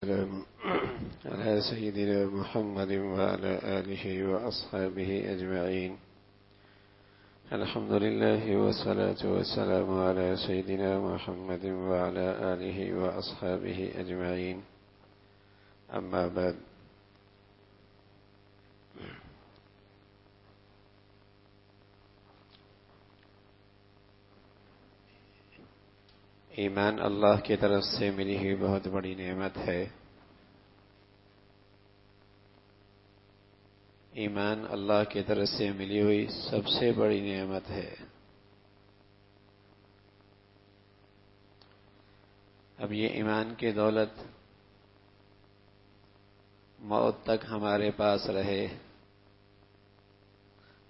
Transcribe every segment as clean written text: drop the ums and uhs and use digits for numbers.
والسلام على سيدنا محمد وعلى آله وأصحابه أجمعين. الحمد لله والصلاة والسلام على سيدنا محمد وعلى آله وأصحابه أجمعين. أما بعد، ایمان اللہ کی طرف سے ملی ہوئی بہت بڑی نعمت ہے۔ ایمان اللہ کی طرف سے ملی ہوئی سب سے بڑی نعمت ہے۔ اب یہ ایمان کی دولت موت تک ہمارے پاس رہے،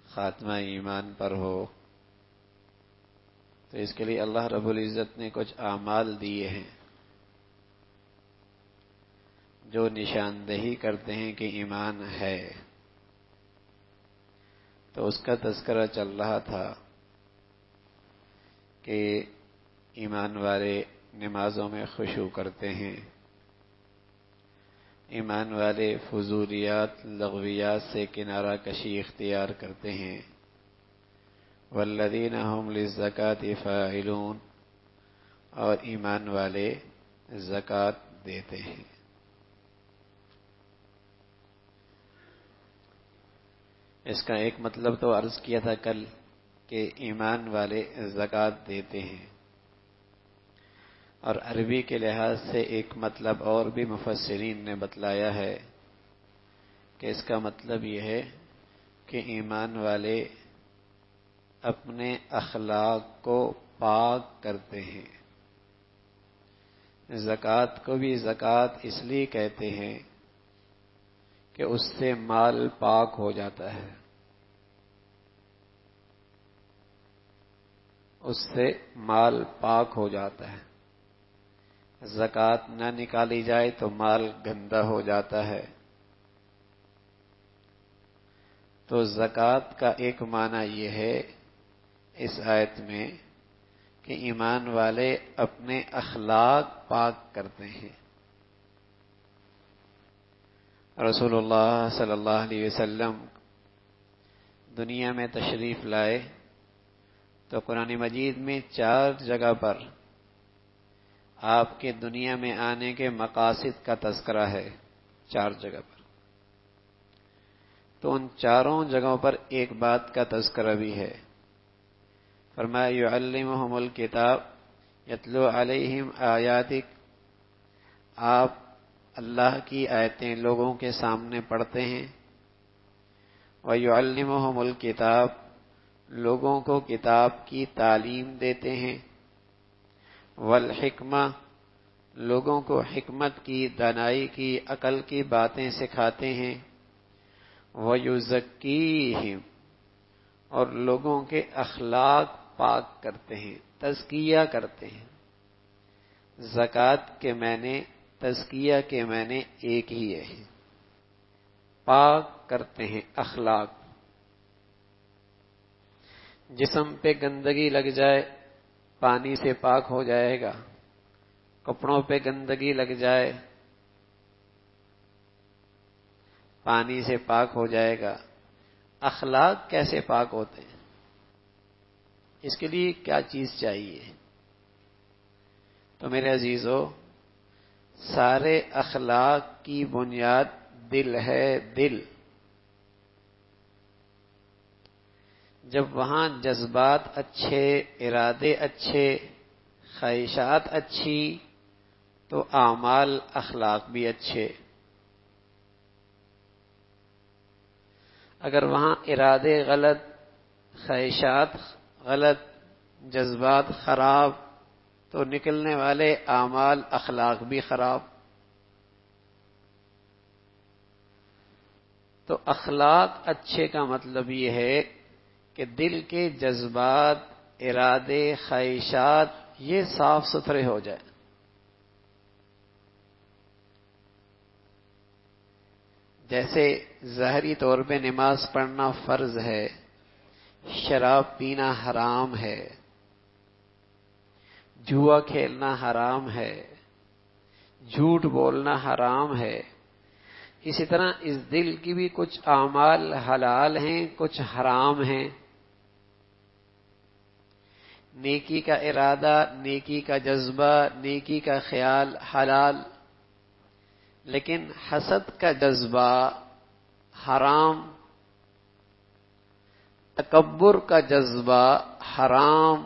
خاتمہ ایمان پر ہو، تو اس کے لیے اللہ رب العزت نے کچھ اعمال دیے ہیں جو نشاندہی کرتے ہیں کہ ایمان ہے۔ تو اس کا تذکرہ چل رہا تھا کہ ایمان والے نمازوں میں خشوع کرتے ہیں، ایمان والے فضولیات لغویات سے کنارہ کشی اختیار کرتے ہیں، والذین هم للزکاة فاعلون، اور ایمان والے زکوٰۃ دیتے ہیں۔ اس کا ایک مطلب تو عرض کیا تھا کل کہ ایمان والے زکوٰۃ دیتے ہیں، اور عربی کے لحاظ سے ایک مطلب اور بھی مفسرین نے بتلایا ہے کہ اس کا مطلب یہ ہے کہ ایمان والے اپنے اخلاق کو پاک کرتے ہیں۔ زکوٰۃ کو بھی زکوٰۃ اس لیے کہتے ہیں کہ اس سے مال پاک ہو جاتا ہے، اس سے مال پاک ہو جاتا ہے۔ زکوٰۃ نہ نکالی جائے تو مال گندا ہو جاتا ہے۔ تو زکوٰۃ کا ایک معنی یہ ہے اس آیت میں کہ ایمان والے اپنے اخلاق پاک کرتے ہیں۔ رسول اللہ صلی اللہ علیہ وسلم دنیا میں تشریف لائے تو قرآن مجید میں 4 جگہ پر آپ کے دنیا میں آنے کے مقاصد کا تذکرہ ہے، 4 جگہ پر۔ تو ان 4 جگہوں پر ایک بات کا تذکرہ بھی ہے۔ فرمایا یعلمہم الکتاب یتلو علیہم آیاتک، آپ اللہ کی آیتیں لوگوں کے سامنے پڑھتے ہیں، ویعلمہم الکتاب، لوگوں کو کتاب کی تعلیم دیتے ہیں، والحکمہ، لوگوں کو حکمت کی، دانائی کی، عقل کی باتیں سکھاتے ہیں، ویزکیہم، اور لوگوں کے اخلاق پاک کرتے ہیں، تزکیہ کرتے ہیں۔ زکوٰۃ کے معنی، تزکیہ کے معنی ایک ہی ہے، پاک کرتے ہیں اخلاق۔ جسم پہ گندگی لگ جائے پانی سے پاک ہو جائے گا، کپڑوں پہ گندگی لگ جائے پانی سے پاک ہو جائے گا۔ اخلاق کیسے پاک ہوتے ہیں؟ اس کے لیے کیا چیز چاہیے؟ تو میرے عزیزو، سارے اخلاق کی بنیاد دل ہے، دل۔ جب وہاں جذبات اچھے، ارادے اچھے، خواہشات اچھی، تو اعمال اخلاق بھی اچھے۔ اگر وہاں ارادے غلط، خواہشات غلط، جذبات خراب، تو نکلنے والے اعمال اخلاق بھی خراب۔ تو اخلاق اچھے کا مطلب یہ ہے کہ دل کے جذبات، ارادے، خواہشات یہ صاف ستھرے ہو جائیں۔ جیسے ظاہری طور پہ نماز پڑھنا فرض ہے، شراب پینا حرام ہے، جوا کھیلنا حرام ہے، جھوٹ بولنا حرام ہے، اسی طرح اس دل کی بھی کچھ اعمال حلال ہیں، کچھ حرام ہیں۔ نیکی کا ارادہ، نیکی کا جذبہ، نیکی کا خیال حلال، لیکن حسد کا جذبہ حرام، تکبر کا جذبہ حرام،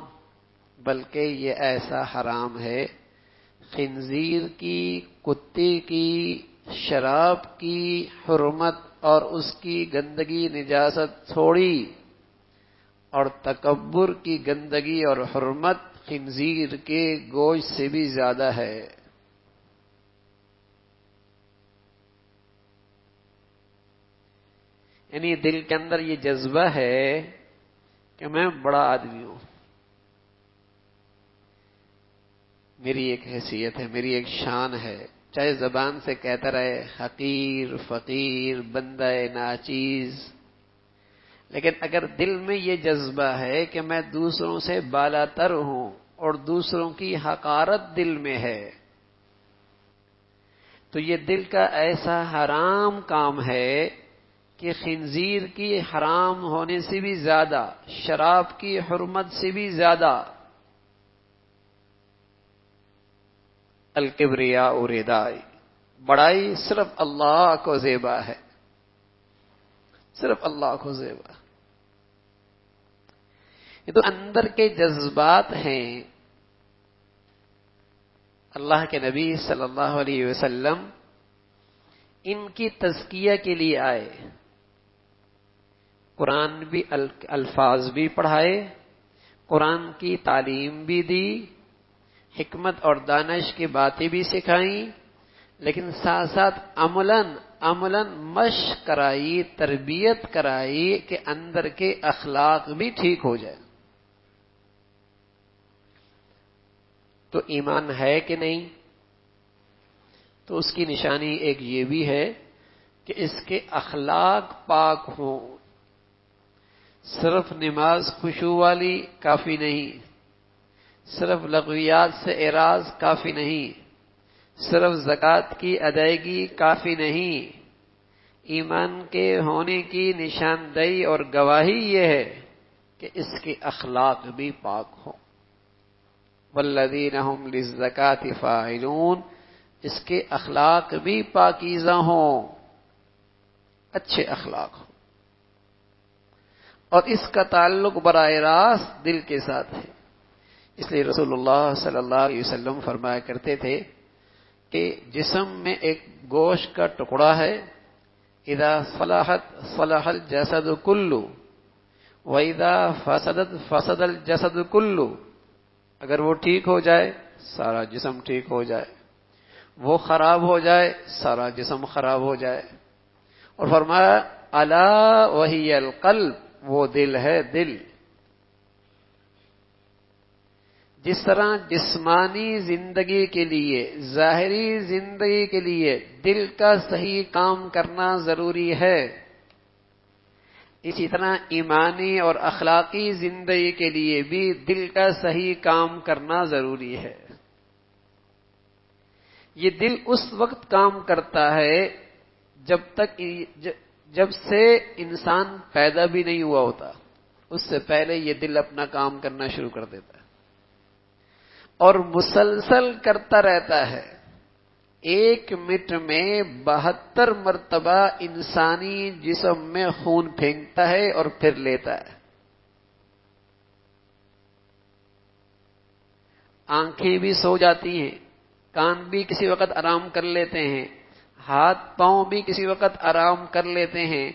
بلکہ یہ ایسا حرام ہے خنزیر کی، کتے کی، شراب کی حرمت اور اس کی گندگی نجاست تھوڑی، اور تکبر کی گندگی اور حرمت خنزیر کے گوشت سے بھی زیادہ ہے۔ یعنی دل کے اندر یہ جذبہ ہے کہ میں بڑا آدمی ہوں، میری ایک حیثیت ہے، میری ایک شان ہے، چاہے زبان سے کہتا رہے حقیر، فقیر، بندہ ناچیز، لیکن اگر دل میں یہ جذبہ ہے کہ میں دوسروں سے بالا تر ہوں اور دوسروں کی حقارت دل میں ہے، تو یہ دل کا ایسا حرام کام ہے کہ خنزیر کی حرام ہونے سے بھی زیادہ، شراب کی حرمت سے بھی زیادہ، الکبریاء ردائی، بڑائی صرف اللہ کو زیبا ہے، صرف اللہ کو زیبا۔ یہ تو اندر کے جذبات ہیں۔ اللہ کے نبی صلی اللہ علیہ وسلم ان کی تزکیہ کے لیے آئے، قرآن بھی الفاظ بھی پڑھائے، قرآن کی تعلیم بھی دی، حکمت اور دانش کی باتیں بھی سکھائیں، لیکن ساتھ ساتھ عملاً مشق کرائی، تربیت کرائی کہ اندر کے اخلاق بھی ٹھیک ہو جائے۔ تو ایمان ہے کہ نہیں؟ تو اس کی نشانی ایک یہ بھی ہے کہ اس کے اخلاق پاک ہوں۔ صرف نماز خشوع والی کافی نہیں، صرف لغویات سے اعراض کافی نہیں، صرف زکوٰۃ کی ادائیگی کافی نہیں، ایمان کے ہونے کی نشاندہی اور گواہی یہ ہے کہ اس کے اخلاق بھی پاک ہوں۔ والذین هم للزکاۃ فاعلون، اس کے اخلاق بھی پاکیزہ ہوں، اچھے اخلاق ہوں، اور اس کا تعلق براہ راست دل کے ساتھ ہے۔ اس لیے رسول اللہ صلی اللہ علیہ وسلم فرمایا کرتے تھے کہ جسم میں ایک گوشت کا ٹکڑا ہے، اذا صلحت صلح الجسد کلہ واذا فسدت فسد الجسد کلہ، اگر وہ ٹھیک ہو جائے سارا جسم ٹھیک ہو جائے، وہ خراب ہو جائے سارا جسم خراب ہو جائے۔ اور فرمایا الا وہی القلب، وہ دل ہے، دل۔ جس طرح جسمانی زندگی کے لیے، ظاہری زندگی کے لیے دل کا صحیح کام کرنا ضروری ہے، اسی طرح ایمانی اور اخلاقی زندگی کے لیے بھی دل کا صحیح کام کرنا ضروری ہے۔ یہ دل اس وقت کام کرتا ہے جب سے انسان پیدا بھی نہیں ہوا ہوتا، اس سے پہلے یہ دل اپنا کام کرنا شروع کر دیتا ہے اور مسلسل کرتا رہتا ہے۔ 1 منٹ میں 72 مرتبہ انسانی جسم میں خون پھینکتا ہے اور پھر لیتا ہے۔ آنکھیں بھی سو جاتی ہیں، کان بھی کسی وقت آرام کر لیتے ہیں، ہاتھ پاؤں بھی کسی وقت آرام کر لیتے ہیں،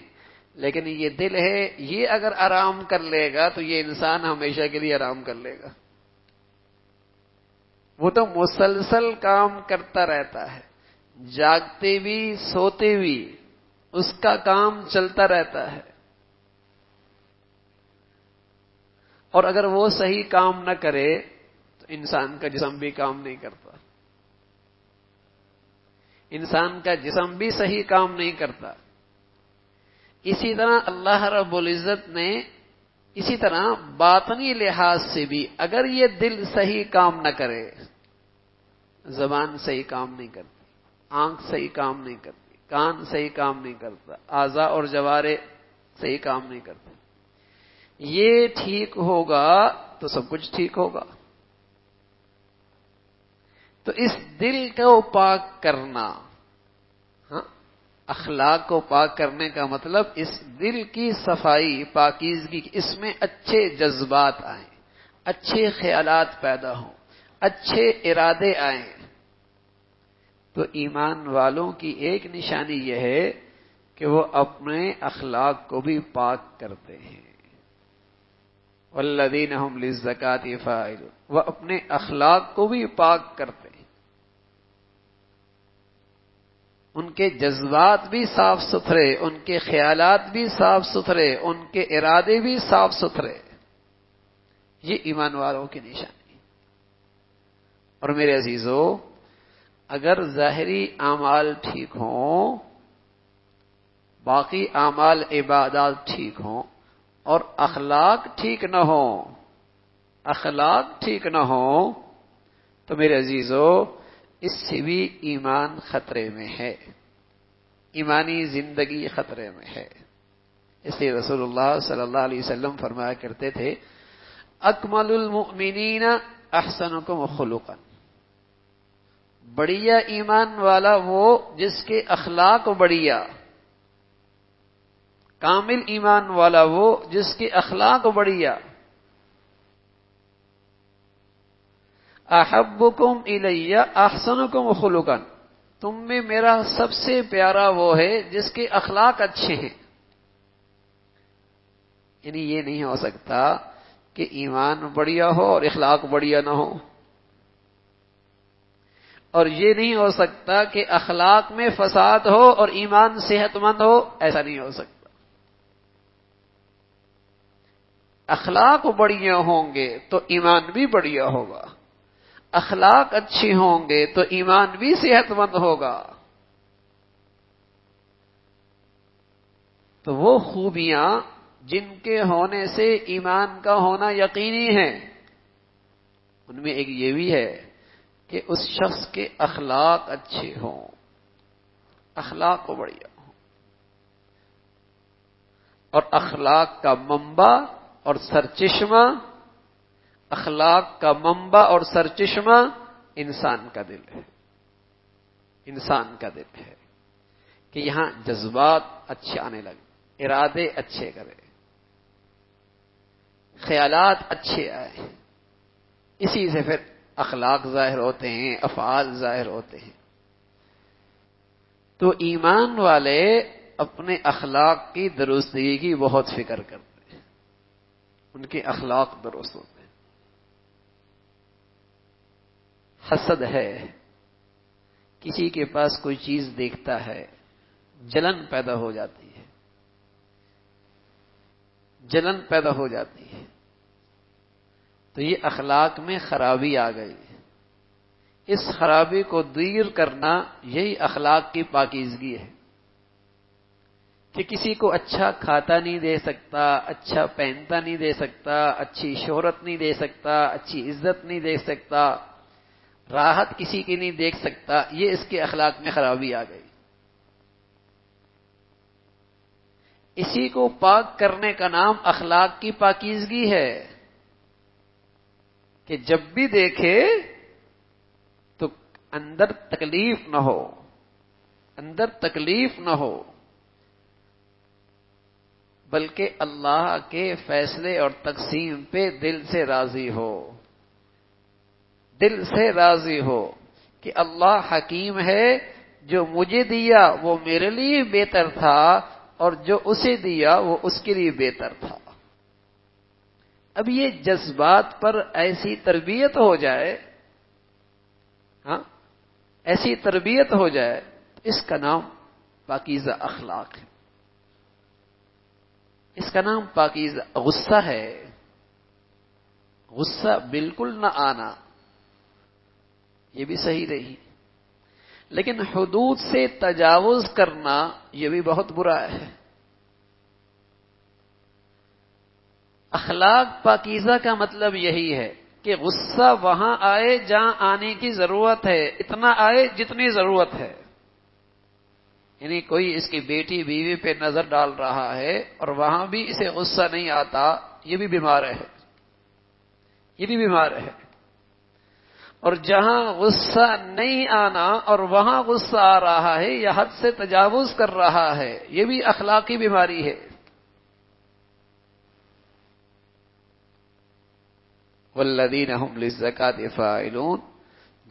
لیکن یہ دل ہے، یہ اگر آرام کر لے گا تو یہ انسان ہمیشہ کے لیے آرام کر لے گا۔ وہ تو مسلسل کام کرتا رہتا ہے، جاگتے بھی سوتے بھی اس کا کام چلتا رہتا ہے، اور اگر وہ صحیح کام نہ کرے تو انسان کا جسم بھی کام نہیں کرتا، انسان کا جسم بھی صحیح کام نہیں کرتا۔ اسی طرح اللہ رب العزت نے اسی طرح باطنی لحاظ سے بھی اگر یہ دل صحیح کام نہ کرے، زبان صحیح کام نہیں کرتی، آنکھ صحیح کام نہیں کرتی، کان صحیح کام نہیں کرتا، اعضاء اور جوارے صحیح کام نہیں کرتے. یہ ٹھیک ہوگا تو سب کچھ ٹھیک ہوگا. تو اس دل کو پاک کرنا، ہاں، اخلاق کو پاک کرنے کا مطلب اس دل کی صفائی، پاکیزگی، اس میں اچھے جذبات آئیں، اچھے خیالات پیدا ہوں، اچھے ارادے آئیں. تو ایمان والوں کی ایک نشانی یہ ہے کہ وہ اپنے اخلاق کو بھی پاک کرتے ہیں. والذین هم للزکاۃ فاعلون، وہ اپنے اخلاق کو بھی پاک کرتے ہیں. ان کے جذبات بھی صاف ستھرے، ان کے خیالات بھی صاف ستھرے، ان کے ارادے بھی صاف ستھرے. یہ ایمان والوں کی نشانی. اور میرے عزیزو، اگر ظاہری اعمال ٹھیک ہوں، باقی اعمال عبادات ٹھیک ہوں، اور اخلاق ٹھیک نہ ہوں، اخلاق ٹھیک نہ ہوں، تو میرے عزیزو اس سے بھی ایمان خطرے میں ہے، ایمانی زندگی خطرے میں ہے. اس لیے رسول اللہ صلی اللہ علیہ وسلم فرمایا کرتے تھے، اکمل المؤمنین احسنکم خلقا. بڑھیا ایمان والا وہ جس کے اخلاق بڑھیا، کامل ایمان والا وہ جس کے اخلاق بڑھیا. احبکم الی احسنکم خلقا، تم میں میرا سب سے پیارا وہ ہے جس کے اخلاق اچھے ہیں. یعنی یہ نہیں ہو سکتا کہ ایمان بڑھیا ہو اور اخلاق بڑھیا نہ ہو، اور یہ نہیں ہو سکتا کہ اخلاق میں فساد ہو اور ایمان صحت مند ہو. ایسا نہیں ہو سکتا. اخلاق بڑھیا ہوں گے تو ایمان بھی بڑھیا ہوگا، اخلاق اچھے ہوں گے تو ایمان بھی صحت مند ہوگا. تو وہ خوبیاں جن کے ہونے سے ایمان کا ہونا یقینی ہے، ان میں ایک یہ بھی ہے کہ اس شخص کے اخلاق اچھے ہوں، اخلاق کو بڑھیا ہوں. اور اخلاق کا منبع اور سرچشمہ، اخلاق کا منبع اور سرچشمہ انسان کا دل ہے. انسان کا دل ہے کہ یہاں جذبات اچھے آنے لگے، ارادے اچھے کرے، خیالات اچھے آئے. اسی سے پھر اخلاق ظاہر ہوتے ہیں، افعال ظاہر ہوتے ہیں. تو ایمان والے اپنے اخلاق کی درستگی کی بہت فکر کرتے ہیں، ان کے اخلاق درست ہوتے ہیں. حسد ہے، کسی کے پاس کوئی چیز دیکھتا ہے، جلن پیدا ہو جاتی ہے، جلن پیدا ہو جاتی ہے. تو یہ اخلاق میں خرابی آ گئی. اس خرابی کو دور کرنا یہی اخلاق کی پاکیزگی ہے کہ کسی کو اچھا کھاتا نہیں دے سکتا، اچھا پہنتا نہیں دے سکتا، اچھی شہرت نہیں دے سکتا، اچھی عزت نہیں دے سکتا، راحت کسی کی نہیں دیکھ سکتا. یہ اس کے اخلاق میں خرابی آ گئی. اسی کو پاک کرنے کا نام اخلاق کی پاکیزگی ہے کہ جب بھی دیکھے تو اندر تکلیف نہ ہو، اندر تکلیف نہ ہو، بلکہ اللہ کے فیصلے اور تقسیم پہ دل سے راضی ہو، دل سے راضی ہو کہ اللہ حکیم ہے، جو مجھے دیا وہ میرے لیے بہتر تھا اور جو اسے دیا وہ اس کے لیے بہتر تھا. اب یہ جذبات پر ایسی تربیت ہو جائے، ہاں، ایسی تربیت ہو جائے، اس کا نام پاکیزہ اخلاق ہے. اس کا نام پاکیزہ. غصہ ہے، غصہ بالکل نہ آنا یہ بھی صحیح نہیں، لیکن حدود سے تجاوز کرنا یہ بھی بہت برا ہے. اخلاق پاکیزہ کا مطلب یہی ہے کہ غصہ وہاں آئے جہاں آنے کی ضرورت ہے، اتنا آئے جتنی ضرورت ہے. یعنی کوئی اس کی بیٹی بیوی پہ نظر ڈال رہا ہے اور وہاں بھی اسے غصہ نہیں آتا، یہ بھی بیمار ہے، یہ بھی بیمار ہے۔ اور جہاں غصہ نہیں آنا اور وہاں غصہ آ رہا ہے یا حد سے تجاوز کر رہا ہے، یہ بھی اخلاقی بیماری ہے۔ والذین هم للزکاة فاعلون،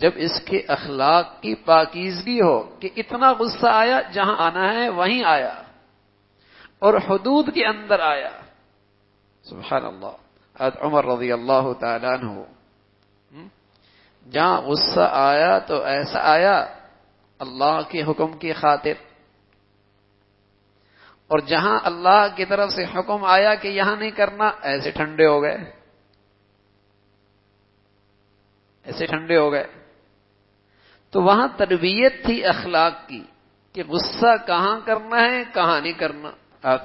جب اس کے اخلاق کی پاکیزگی ہو کہ اتنا غصہ آیا جہاں آنا ہے وہیں آیا اور حدود کے اندر آیا۔ سبحان اللہ۔ حضرت عمر رضی اللہ تعالیٰ عنہ، جہاں غصہ آیا تو ایسا آیا اللہ کے حکم کی خاطر، اور جہاں اللہ کی طرف سے حکم آیا کہ یہاں نہیں کرنا، ایسے ٹھنڈے ہو گئے، ایسے ٹھنڈے ہو گئے۔ تو وہاں تربیت تھی اخلاق کی کہ غصہ کہاں کرنا ہے کہاں نہیں کرنا۔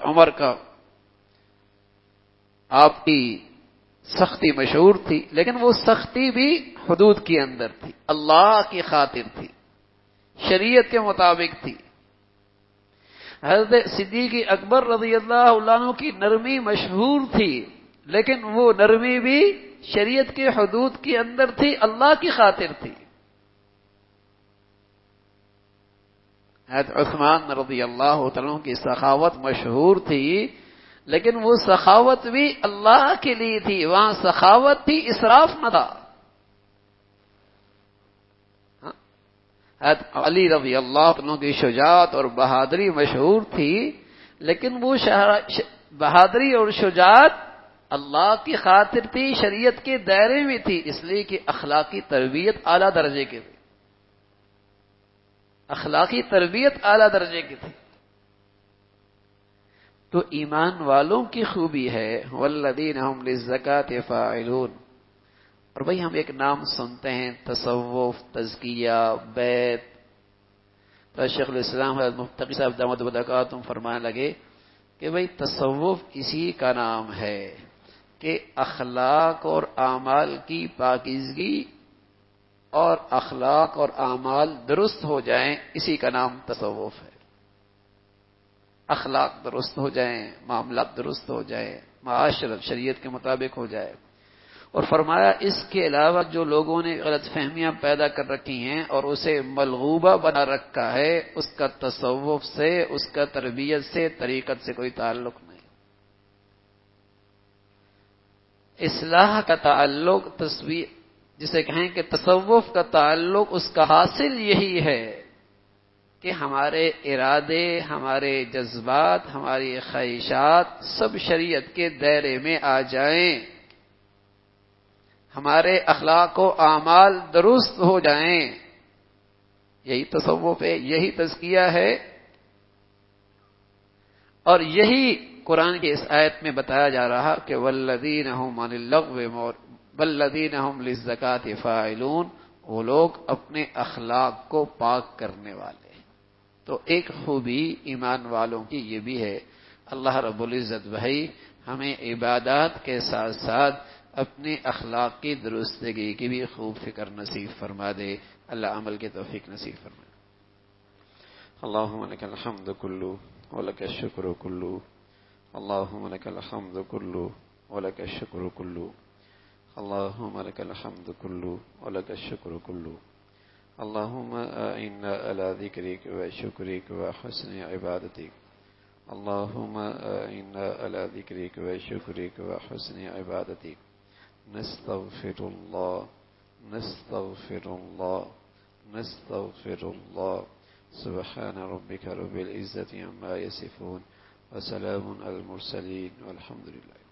عمر کا آپ کی سختی مشہور تھی، لیکن وہ سختی بھی حدود کے اندر تھی، اللہ کی خاطر تھی، شریعت کے مطابق تھی۔ حضرت صدیق اکبر رضی اللہ عنہ کی نرمی مشہور تھی، لیکن وہ نرمی بھی شریعت کے حدود کے اندر تھی، اللہ کی خاطر تھی۔ حضرت عثمان رضی اللہ عنہ کی سخاوت مشہور تھی، لیکن وہ سخاوت بھی اللہ کے لیے تھی، وہاں سخاوت تھی، اسراف نہ تھا۔ حضرت علی رضی اللہ عنہ کی شجاعت اور بہادری مشہور تھی، لیکن وہ بہادری اور شجاعت اللہ کی خاطر تھی، شریعت کے دائرے میں تھی، اس لیے کہ اخلاقی تربیت اعلیٰ درجے کی تھی، اخلاقی تربیت اعلیٰ درجے کی تھی۔ تو ایمان والوں کی خوبی ہے والذین هم للزکاة فاعلون۔ اور بھئی ہم ایک نام سنتے ہیں، تصوف، تزکیہ، بیت۔ تو شیخ الاسلام حضرت مفتقی صاحب دامت برکاتہم فرمانے لگے کہ بھئی تصوف اسی کا نام ہے کہ اخلاق اور اعمال کی پاکیزگی اور اخلاق اور اعمال درست ہو جائیں، اسی کا نام تصوف ہے۔ اخلاق درست ہو جائیں، معاملات درست ہو جائیں، معاشرت شریعت کے مطابق ہو جائے۔ اور فرمایا اس کے علاوہ جو لوگوں نے غلط فہمیاں پیدا کر رکھی ہیں اور اسے ملغوبہ بنا رکھا ہے، اس کا تصوف سے، اس کا تربیت سے، طریقت سے کوئی تعلق نہیں۔ اصلاح کا تعلق جسے کہیں کہ تصوف کا تعلق، اس کا حاصل یہی ہے کہ ہمارے ارادے، ہمارے جذبات، ہماری خواہشات سب شریعت کے دائرے میں آ جائیں، ہمارے اخلاق و اعمال درست ہو جائیں۔ یہی تصوف ہے، یہی تزکیہ ہے، اور یہی قرآن کی اس آیت میں بتایا جا رہا کہ والذین هم عن اللغو والذین هم للزکاة فاعلون، وہ لوگ اپنے اخلاق کو پاک کرنے والے۔ تو ایک خوبی ایمان والوں کی یہ بھی ہے۔ اللہ رب العزت بھائی ہمیں عبادات کے ساتھ ساتھ اپنے اخلاق کی درستگی کی بھی خوب فکر نصیب فرما دے۔ اللہ عمل کے توفیق نصیب فرما دے۔ اللہم لک الحمد کلو ولک الشکر کلو، اللہم لک الحمد کلو ولک الشکر کلو، اللہم لک الحمد کلو ولک الشکر کلو، اللہم اعنا علی ذکرک و شکرک و حسن عبادتک، اللہم اعنا علی ذکرک و شکرک و حسن عبادتک، نستغفر اللہ نستغفر اللہ نستغفر اللہ، سبحان ربک رب العزت عما یصفون وسلام علی المرسلین والحمد للہ۔